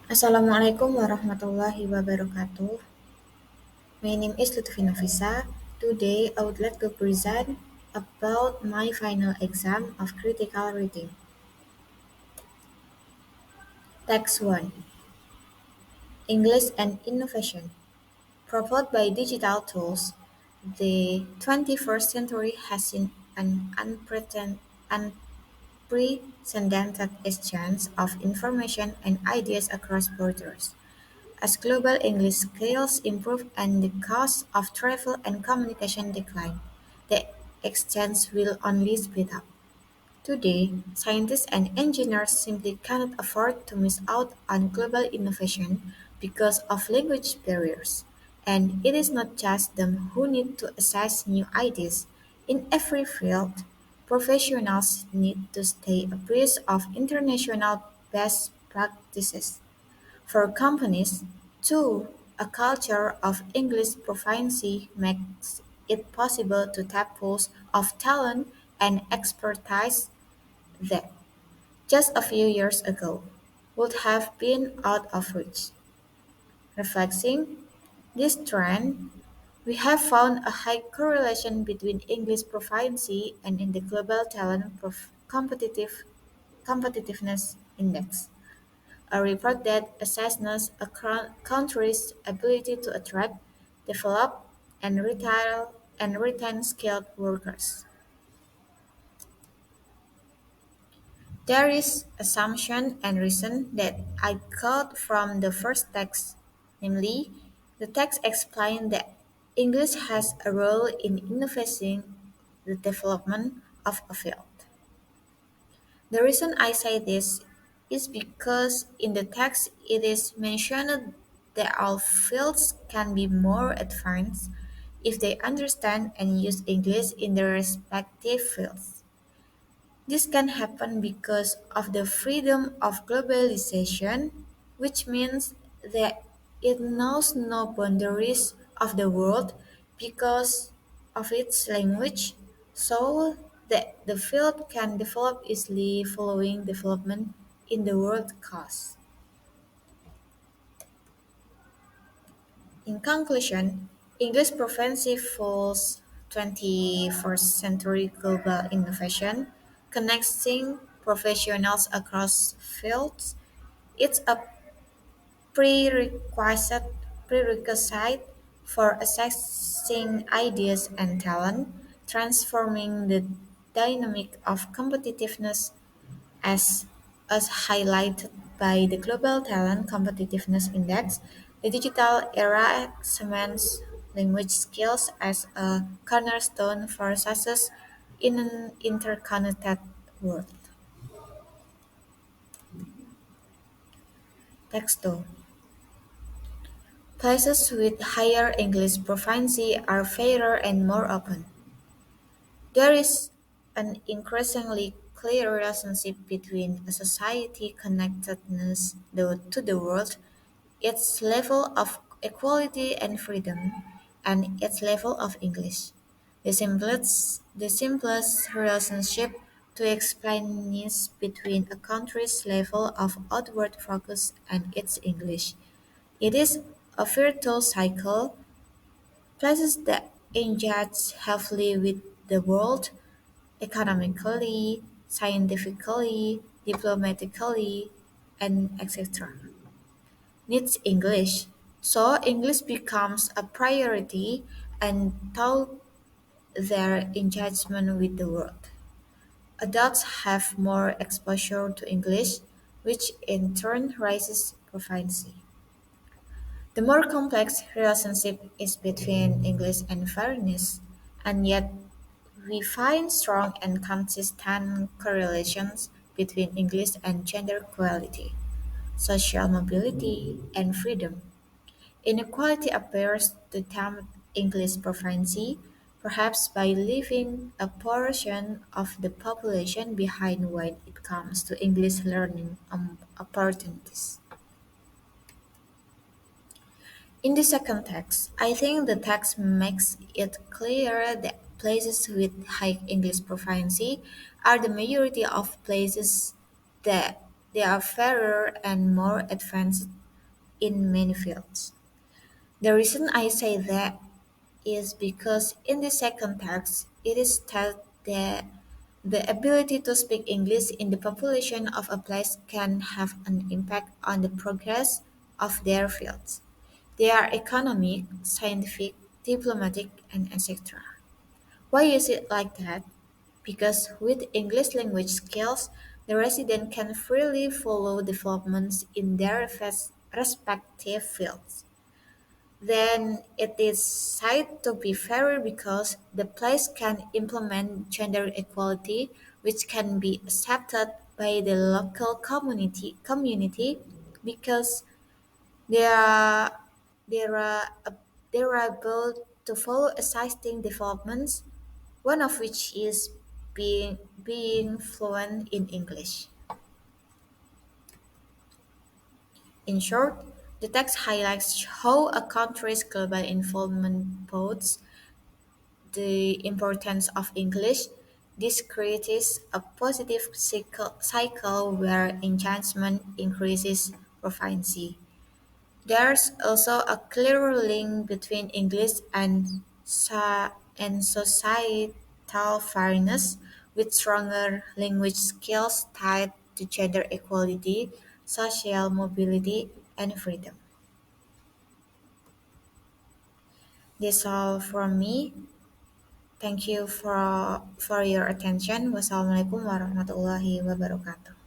Assalamualaikum warahmatullahi wabarakatuh. My name is Lutfi Nafisa. Today I would like to present about my final exam of critical reading. Text 1. English and Innovation. Propelled by digital tools, the 21st century has seen an unprecedented exchange of information and ideas across borders. As global English skills improve and the cost of travel and communication decline, the exchange will only speed up. Today, scientists and engineers simply cannot afford to miss out on global innovation because of language barriers. And it is not just them who need to assess new ideas. In every field, professionals need to stay abreast of international best practices. For companies, too, a culture of English proficiency makes it possible to tap pools of talent and expertise that, just a few years ago, would have been out of reach. Reflecting this trend, we have found a high correlation between English proficiency and in the Global Talent Competitiveness Index, a report that assesses a country's ability to attract, develop, and retain skilled workers. There is assumption and reason that I got from the first text, namely, the text explained that English has a role in innovating the development of a field. The reason I say this is because in the text it is mentioned that all fields can be more advanced if they understand and use English in their respective fields. This can happen because of the freedom of globalization, which means that it knows no boundaries of the world because of its language, so that the field can develop easily following development in the world cause. In conclusion, English proficiency fuels 21st century global innovation, connecting professionals across fields. It's a prerequisite prerequisite for assessing ideas and talent, transforming the dynamic of competitiveness as highlighted by the Global Talent Competitiveness Index. The digital era cements language skills as a cornerstone for success in an interconnected world. Text 2. Places with higher English proficiency are fairer and more open. There is an increasingly clear relationship between a society connectedness to the world, its level of equality and freedom, and its level of English. The simplest relationship to explain is between a country's level of outward focus and its English. It is a virtuous cycle. Places that engage heavily with the world, economically, scientifically, diplomatically, and etc., needs English. So English becomes a priority and thought their engagement with the world. Adults have more exposure to English, which in turn raises proficiency. The more complex relationship is between English and fairness, and yet we find strong and consistent correlations between English and gender equality, social mobility, and freedom. Inequality appears to tempt English proficiency, perhaps by leaving a portion of the population behind when it comes to English learning opportunities. In the second text, I think the text makes it clear that places with high English proficiency are the majority of places that They are fairer and more advanced in many fields. The reason I say that is because in the second text, it is stated that the ability to speak English in the population of a place can have an impact on the progress of their fields. They are economic, scientific, diplomatic, and etc. Why is it like that? Because with English language skills, the resident can freely follow developments in their respective fields. Then it is said to be fairer because the place can implement gender equality, which can be accepted by the local community because they are they are they are able to follow existing developments, one of which is being fluent in English. In short, the text highlights how a country's global involvement bodes the importance of English. This creates a positive cycle where engagement increases proficiency. There's also a clear link between English and societal fairness, with stronger language skills tied to gender equality, social mobility, and freedom. That's all from me. Thank you for your attention. Wassalamualaikum warahmatullahi wabarakatuh.